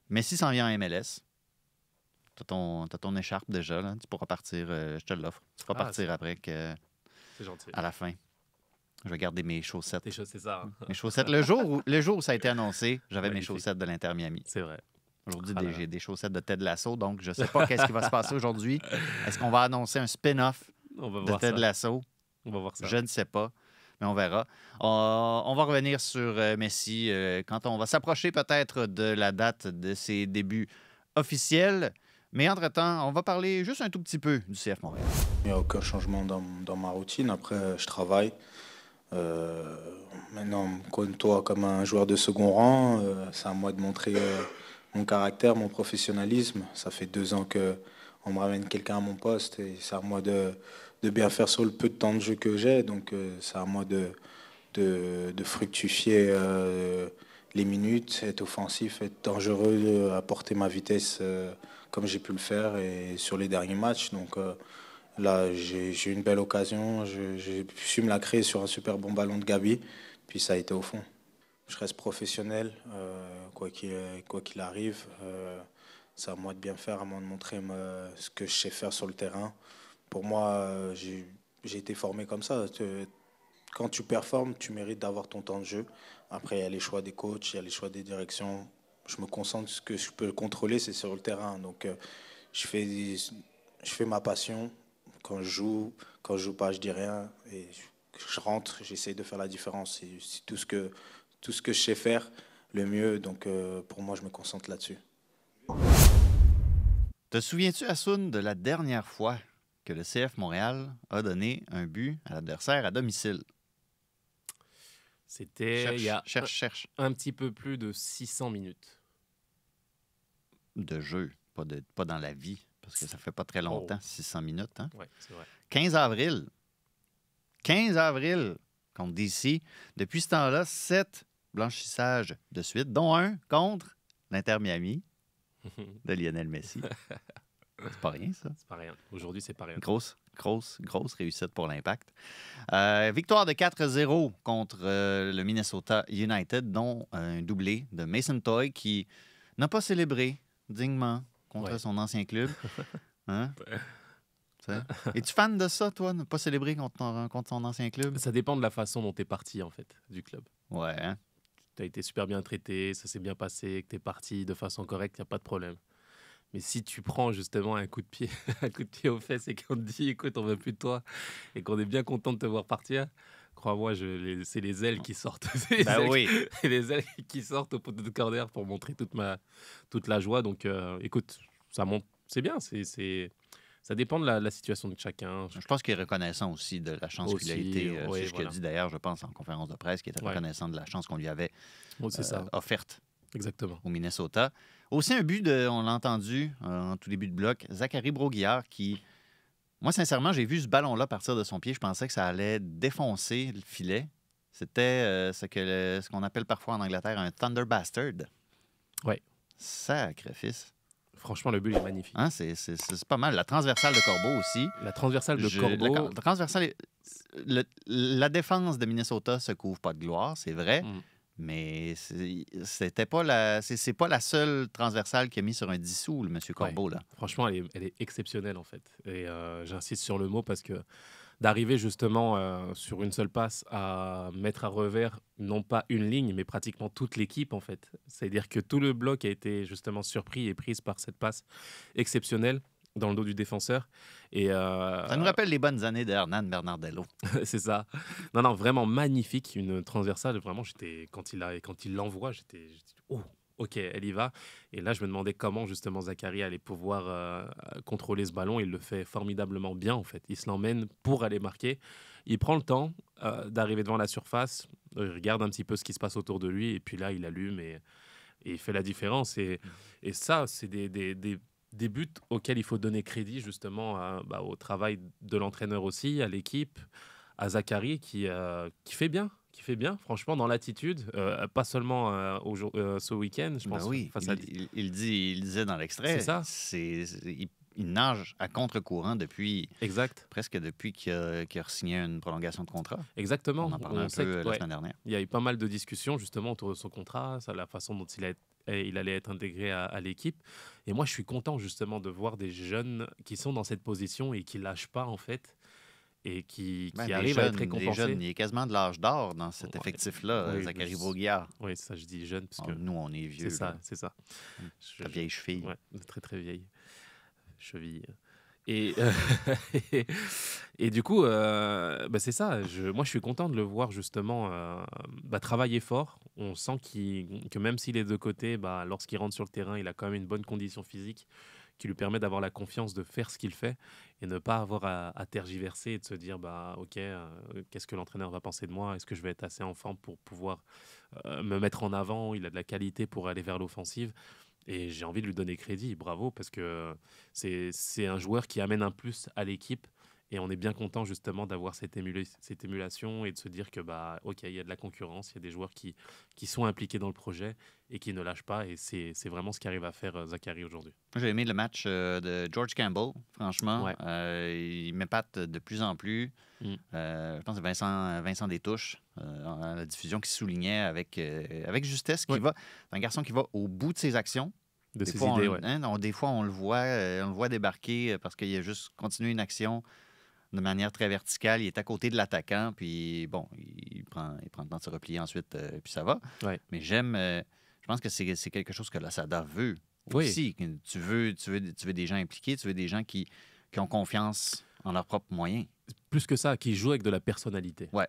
Messi s'en vient en MLS. T'as ton écharpe déjà, là. Tu pourras partir, je te l'offre. Tu pourras partir après c'est gentil. À la fin. Je vais garder mes chaussettes. Tes chaussettes, c'est ça. Hein? Mes chaussettes. Le jour où ça a été annoncé, j'avais mes chaussettes de l'Inter Miami. C'est vrai. Aujourd'hui, j'ai des chaussettes de Ted Lasso, donc je ne sais pas qu'est-ce qui va se passer aujourd'hui. Est-ce qu'on va annoncer un spin-off de Ted Lasso? On va voir ça. Je ne sais pas, mais on verra. On va revenir sur Messi quand on va s'approcher peut-être de la date de ses débuts officiels. Mais entre-temps, on va parler juste un tout petit peu du CF Montréal. Il n'y a aucun changement dans ma routine. Après, je travaille. Maintenant, on me côtoie comme un joueur de second rang. C'est à moi de montrer mon caractère, mon professionnalisme. Ça fait 2 ans qu'on me ramène quelqu'un à mon poste et c'est à moi de bien faire sur le peu de temps de jeu que j'ai. Donc, c'est à moi de fructifier les minutes, être offensif, être dangereux, apporter ma vitesse comme j'ai pu le faire et sur les derniers matchs. Donc là, j'ai eu une belle occasion. J'ai su me la créer sur un super bon ballon de Gabi. Puis ça a été au fond. Je reste professionnel, quoi qu'il arrive. C'est à moi de bien faire, à moi de montrer ce que je sais faire sur le terrain. Pour moi, j'ai été formé comme ça. Quand tu performes, tu mérites d'avoir ton temps de jeu. Après, il y a les choix des coachs, il y a les choix des directions. Je me concentre, ce que je peux contrôler, c'est sur le terrain. Donc, je fais ma passion. Quand je joue pas, je dis rien. Et je rentre, j'essaye de faire la différence. C'est tout ce que je sais faire, le mieux. Donc, pour moi, je me concentre là-dessus. Te souviens-tu, Hassoun, de la dernière fois que le CF Montréal a donné un but à l'adversaire à domicile? C'était il y a cherche. Un petit peu plus de 600 minutes. De jeu, pas dans la vie, parce que ça fait pas très longtemps, 600 minutes. Hein? Oui, c'est vrai. 15 avril. 15 avril contre DC. Depuis ce temps-là, 7 blanchissages de suite, dont un contre l'Inter Miami de Lionel Messi. C'est pas rien, ça. C'est pas rien. Aujourd'hui, c'est pas rien. Grosse réussite pour l'Impact. Victoire de 4-0 contre le Minnesota United, dont un doublé de Mason Toye qui n'a pas célébré dignement contre son ancien club. Hein? Es-tu fan de ça, toi, ne pas célébrer contre son ancien club? Ça dépend de la façon dont tu es parti, en fait, du club. Ouais. Hein? Tu as été super bien traité, ça s'est bien passé, que tu es parti de façon correcte, il n'y a pas de problème. Mais si tu prends justement un coup de pied aux fesses et qu'on te dit, écoute, on veut plus de toi et qu'on est bien content de te voir partir, crois-moi, c'est les ailes qui sortent. Les ailes qui sortent au poteau de corner pour montrer toute la joie. Donc, écoute, ça monte, c'est bien. Ça dépend de la situation de chacun. Je pense qu'il est reconnaissant aussi de la chance qu'il a été. C'est ce qu'il a dit d'ailleurs, je pense, en conférence de presse, qu'il était reconnaissant de la chance qu'on lui avait offerte. Exactement. Au Minnesota. Aussi un but, on l'a entendu en tout début de bloc, Zachary Brault-Guillard qui, moi sincèrement, j'ai vu ce ballon-là partir de son pied, je pensais que ça allait défoncer le filet. C'était ce qu'on appelle parfois en Angleterre un Thunder Bastard. Oui. Sacrifice. franchement, le but est magnifique. Hein, c'est pas mal. La transversale de Corbeau aussi. La transversale de Corbeau. La transversale, la défense de Minnesota se couvre pas de gloire, c'est vrai. Mais c'est pas la seule transversale qui a mis sur un 10 sous, le monsieur Corbeau. Là. Franchement, elle est exceptionnelle, en fait. Et j'insiste sur le mot parce que d'arriver justement sur une seule passe à mettre à revers, non pas une ligne, mais pratiquement toute l'équipe, en fait. C'est-à-dire que tout le bloc a été justement surpris et pris par cette passe exceptionnelle dans le dos du défenseur. Et, ça nous rappelle les bonnes années de Hernan Bernardello. C'est ça. Non, vraiment magnifique, une transversale. Vraiment, quand il l'envoie, j'étais oh, ok, elle y va. Et là, je me demandais comment justement Zachary allait pouvoir contrôler ce ballon. Il le fait formidablement bien, en fait. Il se l'emmène pour aller marquer. Il prend le temps d'arriver devant la surface. Il regarde un petit peu ce qui se passe autour de lui. Et puis là, il allume et il fait la différence. Et ça, c'est des buts auxquels il faut donner crédit justement au travail de l'entraîneur aussi, à l'équipe, à Zachary qui fait bien, franchement, dans l'attitude, pas seulement ce week-end, je pense. Oui, il disait dans l'extrait, c'est ça. Il nage à contre-courant presque depuis qu'il a signé une prolongation de contrat. Exactement. On en parlait un peu la semaine dernière. Il y a eu pas mal de discussions justement autour de son contrat, la façon dont il allait être intégré à l'équipe. Et moi, je suis content justement de voir des jeunes qui sont dans cette position et qui ne lâchent pas en fait et qui arrivent à être récompensés. Il est quasiment de l'âge d'or dans cet effectif-là, Zachary Brault-Guillard. Oui, ça je dis jeune parce que nous, on est vieux. C'est ça. La vieille cheville. Ouais, très très vieille cheville. Et du coup, c'est ça. Moi, je suis content de le voir justement travailler fort. On sent que même s'il est de côté, lorsqu'il rentre sur le terrain, il a quand même une bonne condition physique qui lui permet d'avoir la confiance de faire ce qu'il fait et ne pas avoir à tergiverser et de se dire ok, qu'est-ce que l'entraîneur va penser de moi? Est-ce que je vais être assez en forme pour pouvoir me mettre en avant? Il a de la qualité pour aller vers l'offensive. Et j'ai envie de lui donner crédit, bravo, parce que c'est un joueur qui amène un plus à l'équipe. Et on est bien content justement d'avoir cette émulation et de se dire que ok, il y a de la concurrence, il y a des joueurs qui sont impliqués dans le projet et qui ne lâchent pas. Et c'est vraiment ce qu'arrive à faire Zachary aujourd'hui. J'ai aimé le match de George Campbell, franchement. Ouais. Il m'épate de plus en plus. Je pense que Vincent Détouche, la diffusion qui soulignait avec justesse qu'il va. C'est un garçon qui va au bout de ses actions. De ses idées, des fois, on le voit débarquer parce qu'il a juste continué une action de manière très verticale. Il est à côté de l'attaquant, puis bon, il prend le temps de se replier ensuite, puis ça va. Ouais. Mais je pense que c'est quelque chose que l'Assada veut aussi. Tu veux des gens impliqués, tu veux des gens qui ont confiance en leurs propres moyens. Plus que ça, qui jouent avec de la personnalité. Ouais.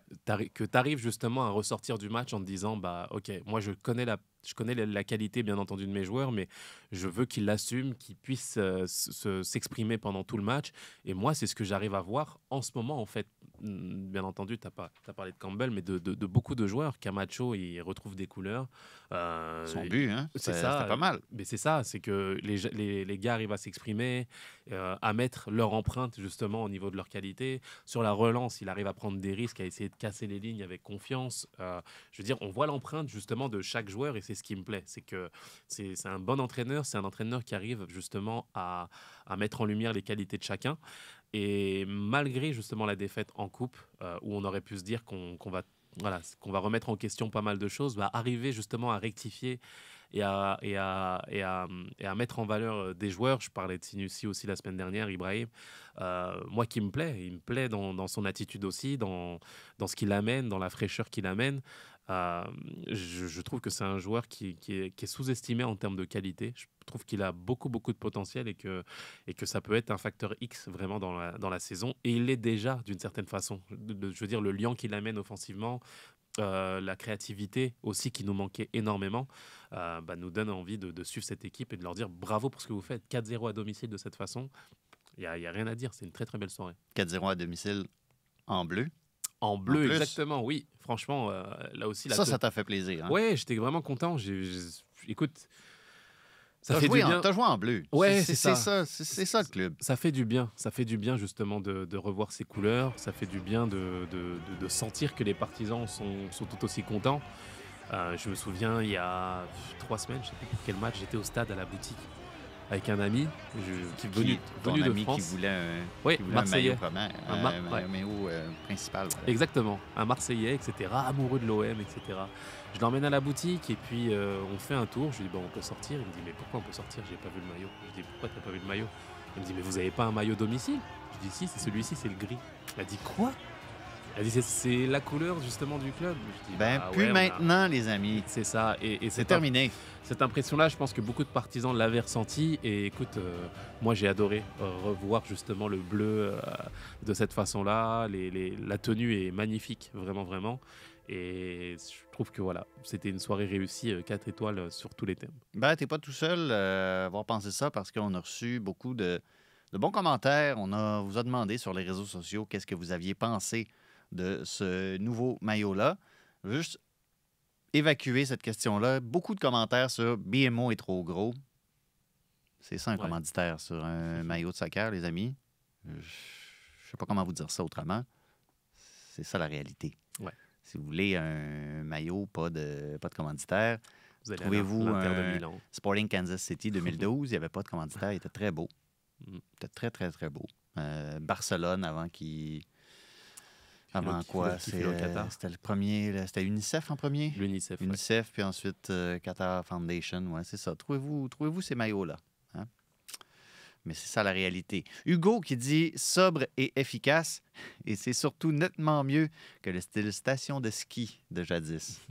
Que tu arrives justement à ressortir du match en te disant, ok, moi je connais la qualité bien entendu de mes joueurs, mais je veux qu'ils l'assument, qu'ils puissent s'exprimer pendant tout le match. Et moi, c'est ce que j'arrive à voir en ce moment, en fait. Bien entendu, tu as parlé de Campbell, mais de beaucoup de joueurs. Camacho, il retrouve des couleurs. Son but, hein? C'est ça. C'était pas mal. Mais c'est ça, c'est que les gars arrivent à s'exprimer, à mettre leur empreinte justement au niveau de leur qualité. Sur la relance, il arrive à prendre des risques, à essayer de casser les lignes avec confiance. Je veux dire, on voit l'empreinte justement de chaque joueur et c'est ce qui me plaît. C'est que c'est un bon entraîneur, c'est un entraîneur qui arrive justement à mettre en lumière les qualités de chacun. Et malgré justement la défaite en coupe, où on aurait pu se dire qu'on va remettre en question pas mal de choses, arriver justement à rectifier et à mettre en valeur des joueurs. Je parlais de Sinussi aussi la semaine dernière, Ibrahim. Moi, il me plaît dans son attitude aussi, dans ce qu'il amène, dans la fraîcheur qu'il amène. Je trouve que c'est un joueur qui est sous-estimé en termes de qualité. Je trouve qu'il a beaucoup de potentiel et que ça peut être un facteur X vraiment dans la saison. Et il l'est déjà d'une certaine façon. Je veux dire, le lien qu'il amène offensivement, la créativité aussi qui nous manquait énormément, nous donne envie de suivre cette équipe et de leur dire bravo pour ce que vous faites. 4-0 à domicile de cette façon, il n'y a rien à dire. C'est une très très belle soirée. 4-0 à domicile en bleu. En bleu, exactement, oui. Franchement, là aussi... Ça t'a fait plaisir. Hein? Ouais, j'étais vraiment content. Écoute, ça fait du bien. T'as joué en bleu. Ouais, c'est ça le club. Ça fait du bien. Ça fait du bien, justement, de revoir ces couleurs. Ça fait du bien de sentir que les partisans sont tout aussi contents. Je me souviens, il y a 3 semaines, je ne sais plus pour quel match, j'étais au stade à la boutique. avec un ami qui est Ton venu de ami France. qui voulait Oui, un maillot, Marseillais. un maillot principal. Voilà. Exactement, un Marseillais, etc., amoureux de l'OM, etc. Je l'emmène à la boutique et puis on fait un tour. Je lui dis, bon, on peut sortir. Il me dit, mais pourquoi on peut sortir? J'ai pas vu le maillot. Je lui dis, pourquoi t'as pas vu le maillot? Il me dit, mais vous avez pas un maillot domicile? Je dis, si, c'est celui-ci, c'est le gris. Elle a dit, quoi? Elle dit, c'est la couleur justement du club. Je dis, Ben, bah plus ouais, maintenant, les amis. c'est ça. Et C'est terminé. Cette impression-là, je pense que beaucoup de partisans l'avaient ressenti. Et écoute, moi j'ai adoré revoir justement le bleu de cette façon-là. La tenue est magnifique, vraiment, vraiment. Et je trouve que voilà, c'était une soirée réussie, 4 étoiles sur tous les thèmes. Ben, t'es pas tout seul à avoir pensé ça parce qu'on a reçu beaucoup de bons commentaires. Vous a demandé sur les réseaux sociaux qu'est-ce que vous aviez pensé de ce nouveau maillot-là. Je veux juste évacuer cette question-là. Beaucoup de commentaires sur BMO est trop gros. C'est ça un commanditaire sur un maillot de soccer, les amis. Je sais pas comment vous dire ça autrement. C'est ça la réalité. Ouais. Si vous voulez un maillot, pas de commanditaire, Vous allez trouvez-vous à l'Inter de un Milan. Sporting Kansas City 2012. Il n'y avait pas de commanditaire. Il était très beau. Mm. Il était très, très, très beau. Barcelone, avant qu'il... Avant quoi? Qui file au Qatar. C'était le premier... C'était UNICEF en premier? L'UNICEF. Ouais. UNICEF, puis ensuite Qatar Foundation. Ouais, c'est ça. Trouvez-vous ces maillots-là. Hein? Mais c'est ça la réalité. Hugo qui dit sobre et efficace, et c'est surtout nettement mieux que le style station de ski de jadis.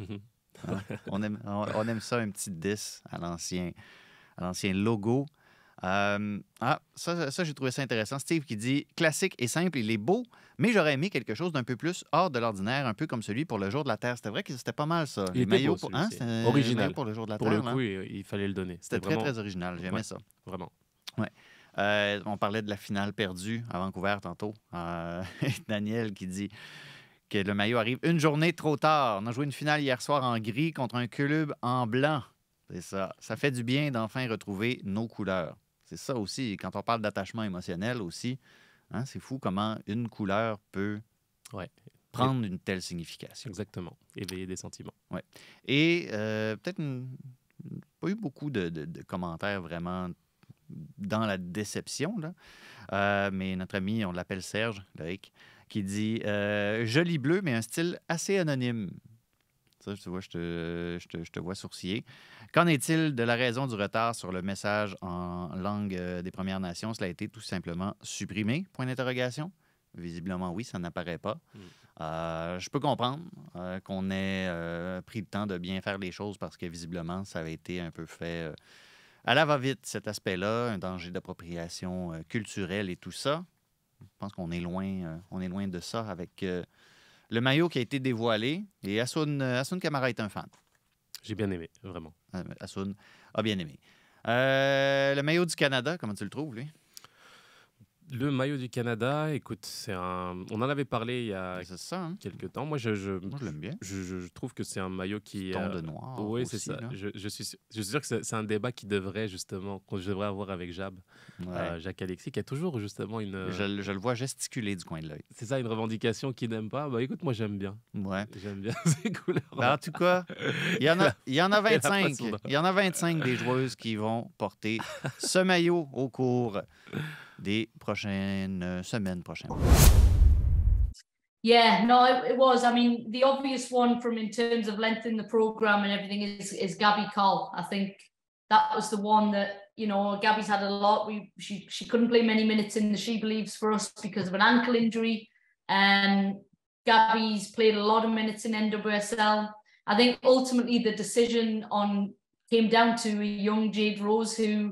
Hein? On aime ça, un petit 10 à l'ancien logo. Ça, j'ai trouvé ça intéressant. Steve qui dit classique et simple, il est beau, mais j'aurais aimé quelque chose d'un peu plus hors de l'ordinaire, un peu comme celui pour le jour de la Terre. C'était vrai que c'était pas mal, ça. Il Les était maillots beau, pour, celui-ci. c'était un Original. maillot pour le jour de la Pour Terre. le coup, il fallait le donner. C'était très, vraiment... très original. J'aimais ça. Vraiment. On parlait de la finale perdue à Vancouver tantôt. Daniel qui dit que le maillot arrive une journée trop tard. On a joué une finale hier soir en gris contre un club en blanc. C'est ça. Ça fait du bien d'enfin retrouver nos couleurs. C'est ça aussi, quand on parle d'attachement émotionnel aussi, hein, c'est fou comment une couleur peut prendre une telle signification. Exactement. Éveiller des sentiments. Ouais. Et peut-être pas eu beaucoup de commentaires vraiment dans la déception, là. Mais notre ami, on l'appelle Serge, Loïc, qui dit joli bleu, mais un style assez anonyme. Ça, tu vois, je te vois sourciller. Qu'en est-il de la raison du retard sur le message en langue des Premières Nations? Cela a été tout simplement supprimé? Point d'interrogation. Visiblement, oui, ça n'apparaît pas. Je peux comprendre qu'on ait pris le temps de bien faire les choses parce que visiblement, ça avait été un peu fait à la va-vite, cet aspect-là, un danger d'appropriation culturelle et tout ça. Je pense qu'on est loin de ça avec le maillot qui a été dévoilé. Et Hassoun Camara est un fan. J'ai bien aimé, vraiment. Hassoun a bien aimé. Le maillot du Canada, comment tu le trouves, lui? Le maillot du Canada, écoute, on en avait parlé il y a quelques temps. Moi, je l'aime bien. Je trouve que c'est un maillot qui... ton de noir. Oui, c'est ça. Je suis sûr que c'est un débat qui devrait justement, que je devrais avoir avec Jab, Jacques Alexis, qui a toujours justement une... Je le vois gesticuler du coin de l'œil. C'est ça, une revendication qu'il n'aime pas. Bah écoute, moi j'aime bien. Ouais. J'aime bien ces couleurs. Ben, en tout cas, il y en a 25. Il y en a 25 des joueuses qui vont porter ce maillot au cours des prochaines semaines prochaines. Yeah, no, it was. I mean, the obvious one from in terms of length in the program and everything is Gabby Cole. I think that was the one that, you know, Gabby's had a lot. She couldn't play many minutes in the She Believes for us because of an ankle injury. Gabby's played a lot of minutes in NWSL. I think ultimately the decision came down to a young Jade Rose who,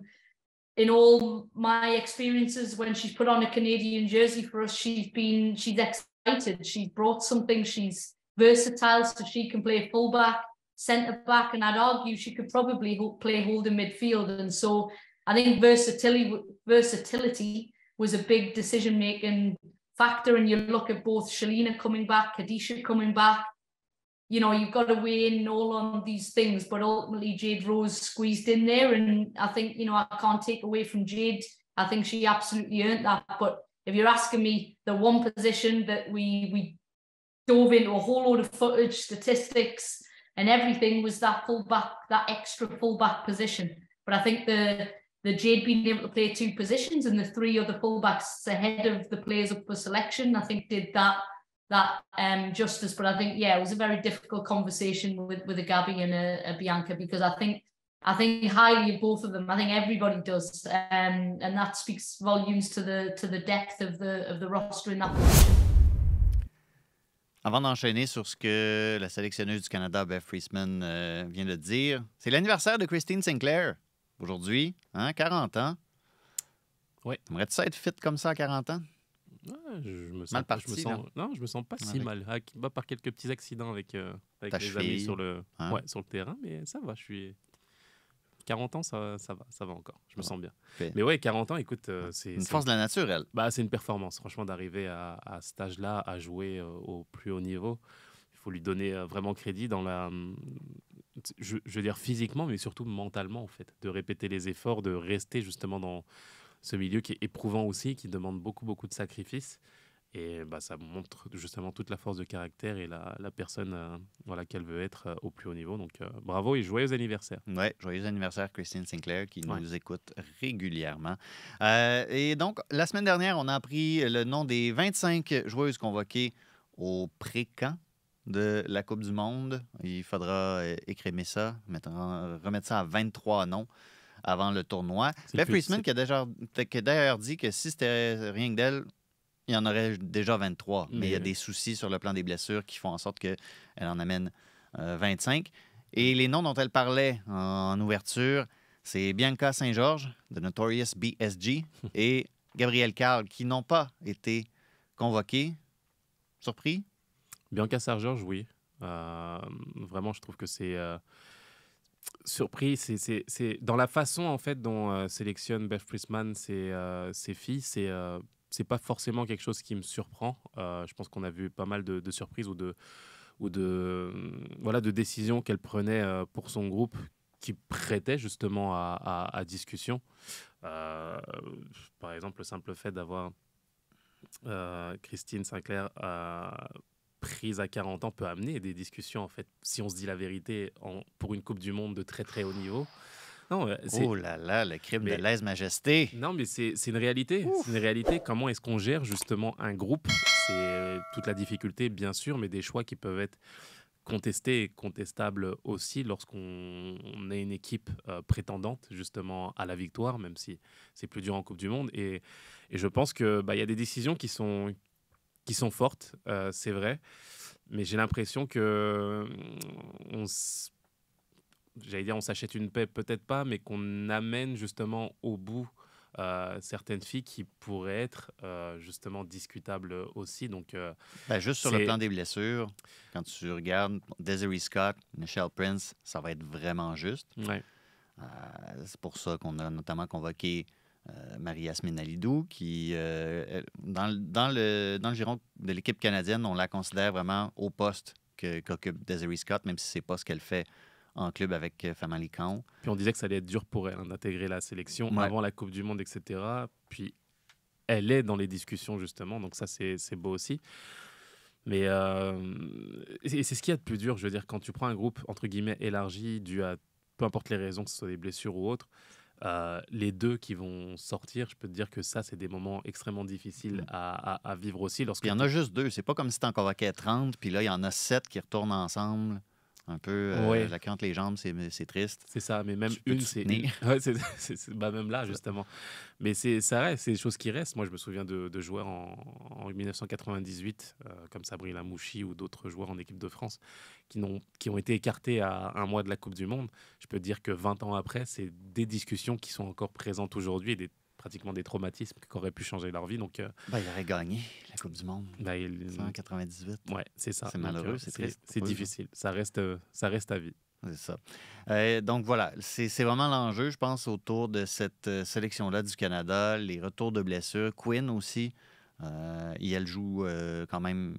in all my experiences, when she's put on a Canadian jersey for us, she's excited. She's brought something. She's versatile, so she can play fullback, centre back, and I'd argue she could probably play holding midfield. And so I think versatility was a big decision-making factor. And you look at both Shalina coming back, Kadisha coming back. You know, you've got to weigh in all on these things, but ultimately Jade Rose squeezed in there. And I think, you know, I can't take away from Jade. I think she absolutely earned that. But if you're asking me the one position that we dove into a whole load of footage, statistics and everything was that fullback, that extra fullback position. But I think the Jade being able to play 2 positions and the 3 other fullbacks ahead of the players up for selection, I think did that justice. But I think, yeah, it was a very difficult conversation with a Gabby and a Bianca, because I think highly of both of them. I think everybody does, and that speaks volumes to the depth of the roster in that position. Avant d'enchaîner sur ce que la sélectionneuse du Canada, Beth Friesman, vient de dire, c'est l'anniversaire de Christine Sinclair aujourd'hui, hein, 40 ans. Oui. Aimerais-tu ça être fit comme ça à 40 ans? Je me sens Mal parti, je me sens pas si mal. Par quelques petits accidents avec Ta les cheville, amis sur le terrain, mais ça va. 40 ans, ça va encore. Je me sens bien. Okay. Mais ouais, 40 ans, écoute, c'est une force de la nature, elle. C'est une performance. Franchement, d'arriver à cet âge-là, à jouer au plus haut niveau, il faut lui donner vraiment crédit dans la... Je veux dire physiquement, mais surtout mentalement, en fait. De répéter les efforts, de rester justement dans ce milieu qui est éprouvant aussi, qui demande beaucoup, beaucoup de sacrifices. Et ça montre justement toute la force de caractère et la personne qu'elle veut être au plus haut niveau. Donc, bravo et joyeux anniversaire. Oui, joyeux anniversaire, Christine Sinclair, qui nous écoute régulièrement. Et donc, la semaine dernière, on a appris le nom des 25 joueuses convoquées au pré-camp de la Coupe du Monde. Il faudra écrémer ça, remettre ça à 23 noms avant le tournoi. Beth Friesman qui a d'ailleurs dit que si c'était rien que d'elle, il y en aurait déjà 23, mais il y a des soucis sur le plan des blessures qui font en sorte qu'elle en amène 25. Et les noms dont elle parlait en ouverture, c'est Bianca Saint-Georges, de Notorious B.S.G., et Gabrielle Carl, qui n'ont pas été convoqués. Surpris? Bianca Saint-Georges, oui. Vraiment, je trouve que c'est... surpris, c'est dans la façon en fait dont sélectionne Beth Friesman ses filles, c'est pas forcément quelque chose qui me surprend. Je pense qu'on a vu pas mal de surprises ou de décisions qu'elle prenait pour son groupe qui prêtaient justement à discussion. Par exemple, le simple fait d'avoir Christine Sinclair prise à 40 ans peut amener des discussions, en fait, si on se dit la vérité, pour une Coupe du Monde de très très haut niveau. Non, oh là là, le crime de lèse-majesté. Non, mais c'est une réalité. Ouf. C'est une réalité. Comment est-ce qu'on gère justement un groupe? C'est toute la difficulté, bien sûr, mais des choix qui peuvent être contestés et contestables aussi lorsqu'on est une équipe prétendante justement à la victoire, même si c'est plus dur en Coupe du Monde. Et je pense qu'il y a des décisions qui sont fortes, c'est vrai, mais j'ai l'impression que on s'achète une paix, peut-être pas, mais qu'on amène justement au bout certaines filles qui pourraient être justement discutables aussi. Donc, juste sur le plan des blessures, quand tu regardes Desiree Scott, Nichelle Prince, ça va être vraiment juste. Ouais. C'est pour ça qu'on a notamment convoqué Marie-Yasmine Alidou, qui, dans le giron de l'équipe canadienne, on la considère vraiment au poste qu'occupe Desiree Scott, même si ce n'est pas ce qu'elle fait en club avec Family Count. Puis on disait que ça allait être dur pour elle d'intégrer la sélection avant la Coupe du Monde, etc. Puis elle est dans les discussions, justement, donc ça, c'est beau aussi. Mais et c'est ce qu'il y a de plus dur, je veux dire, quand tu prends un groupe, entre guillemets, élargi, dû à peu importe les raisons, que ce soit des blessures ou autres, les deux qui vont sortir, je peux te dire que ça, c'est des moments extrêmement difficiles à vivre aussi. Il y en a juste deux. C'est pas comme si tu en convoquais 30, puis là, il y en a 7 qui retournent ensemble. Un peu la queue entre les jambes, c'est triste. C'est ça, mais même une, c'est... Ouais, c'est même là, justement. Mais ça reste, c'est des choses qui restent. Moi, je me souviens de joueurs en 1998, comme Sabrina Mouchi ou d'autres joueurs en équipe de France, qui ont été écartés à un mois de la Coupe du Monde. Je peux te dire que 20 ans après, c'est des discussions qui sont encore présentes aujourd'hui et pratiquement des traumatismes qui auraient pu changer leur vie. Donc, il aurait gagné la Coupe du Monde. 198. Ouais, c'est ça. C'est malheureux, c'est triste. C'est difficile. Ça reste à vie. C'est ça. Donc voilà, c'est vraiment l'enjeu, je pense, autour de cette sélection-là du Canada. Les retours de blessures. Quinn aussi. Elle joue quand même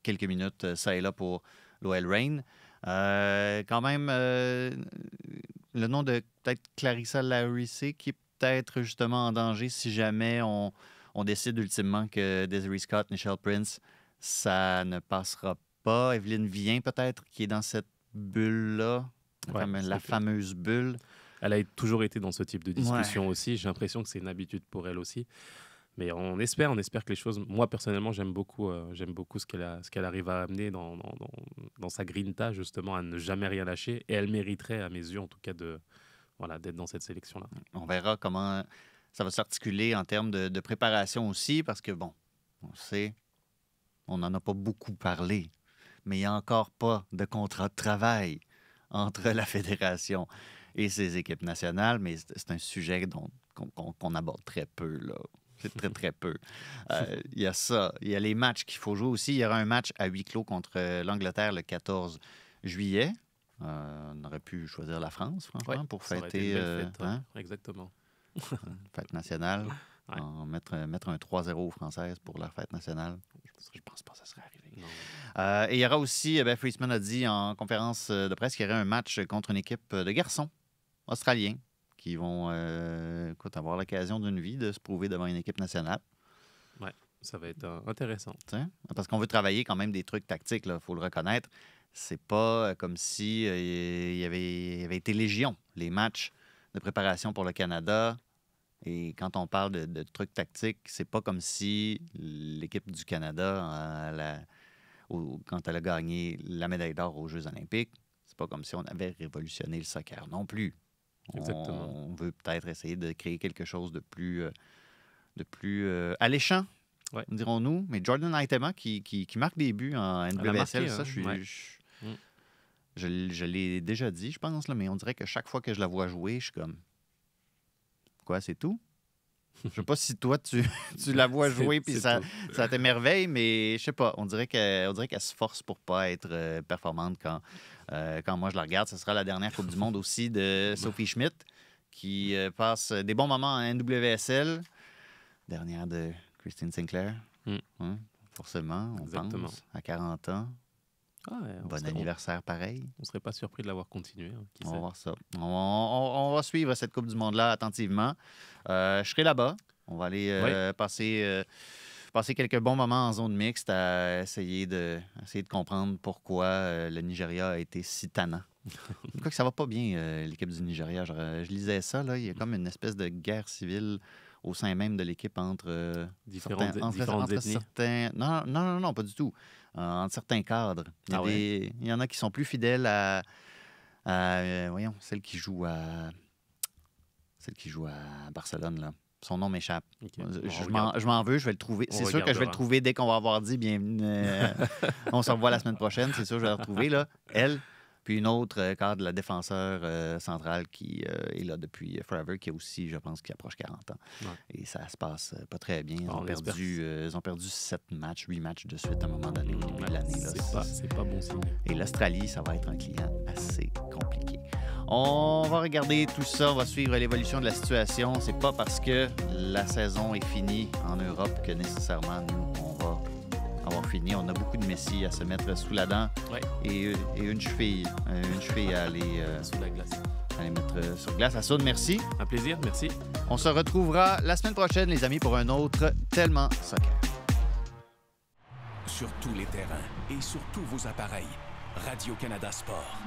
quelques minutes, ça et là, pour l'OL Reign. Quand même, le nom de peut-être Clarissa Larissé, qui est peut-être justement en danger si jamais on décide ultimement que Desiree Scott, Nichelle Prince, ça ne passera pas. Evelyne Viens peut-être, qui est dans cette bulle-là, la fameuse bulle. Elle a toujours été dans ce type de discussion aussi. J'ai l'impression que c'est une habitude pour elle aussi. Mais on espère que les choses... Moi, personnellement, j'aime beaucoup ce qu'elle arrive à amener dans sa grinta, justement, à ne jamais rien lâcher. Et elle mériterait, à mes yeux, en tout cas, d'être dans cette sélection-là. On verra comment ça va s'articuler en termes de préparation aussi, parce que, bon, on sait, on n'en a pas beaucoup parlé, mais il n'y a encore pas de contrat de travail entre la fédération et ses équipes nationales, mais c'est un sujet qu'on aborde très peu, là. C'est très, très peu. Il y a ça. Il y a les matchs qu'il faut jouer aussi. Il y aura un match à huis clos contre l'Angleterre le 14 juillet. On aurait pu choisir la France, franchement, pour fêter... fête, exactement. Fête nationale. Ouais. Mettre un 3-0 aux Françaises pour leur fête nationale. Je pense pas que ça serait arrivé. Et il y aura aussi, Friesman a dit en conférence de presse qu'il y aurait un match contre une équipe de garçons australiens qui vont avoir l'occasion d'une vie de se prouver devant une équipe nationale. Oui, ça va être intéressant. Parce qu'on veut travailler quand même des trucs tactiques, il faut le reconnaître. C'est pas comme si il y avait été légion, les matchs de préparation pour le Canada. Et quand on parle de trucs tactiques, c'est pas comme si l'équipe du Canada, quand elle a gagné la médaille d'or aux Jeux olympiques, c'est pas comme si on avait révolutionné le soccer non plus. Exactement. On veut peut-être essayer de créer quelque chose de plus alléchant, dirons-nous. Mais Jordan Aitema qui marque des buts en NWSL, ça, je l'ai déjà dit, je pense, là, mais on dirait que chaque fois que je la vois jouer, je suis comme... Quoi, c'est tout? Je sais pas si toi, tu la vois jouer puis ça t'émerveille, mais je sais pas. On dirait qu'elle se force pour pas être performante quand moi je la regarde. Ce sera la dernière Coupe du Monde aussi de Sophie Schmidt qui passe des bons moments en NWSL. Dernière de Christine Sinclair. Forcément, on pense à 40 ans. Bon anniversaire pareil. On ne serait pas surpris de l'avoir continué. On va voir ça. On va suivre cette Coupe du Monde-là attentivement. Je serai là-bas. On va aller passer quelques bons moments en zone mixte à essayer de comprendre pourquoi le Nigeria a été si tannant. Quoi que ça va pas bien, l'équipe du Nigeria. Je lisais ça, là. Il y a comme une espèce de guerre civile au sein même de l'équipe entre différentes ethnies. Non, pas du tout. Entre certains cadres. Il y en a qui sont plus fidèles à celle qui joue à Barcelone, là. Son nom m'échappe. Okay. Je m'en veux, je vais le trouver. C'est sûr que je vais le trouver dès qu'on va avoir dit on se revoit la semaine prochaine. C'est sûr que je vais le retrouver, là. Elle. Puis une autre cadre, la défenseur centrale qui est là depuis forever, qui est aussi, je pense, qui approche 40 ans. Ouais. Et ça se passe pas très bien. Ils ont perdu 8 matchs de suite à un moment donné au début de l'année. C'est pas bon signe. Et l'Australie, ça va être un client assez compliqué. On va regarder tout ça, on va suivre l'évolution de la situation. C'est pas parce que la saison est finie en Europe que nécessairement nous, on va avoir fini. On a beaucoup de Messi à se mettre sous la dent et une cheville à aller sous la glace. À les mettre sur glace. Assoun, merci. Un plaisir, merci. On se retrouvera la semaine prochaine, les amis, pour un autre Tellement Soccer. Sur tous les terrains et sur tous vos appareils, Radio-Canada Sport.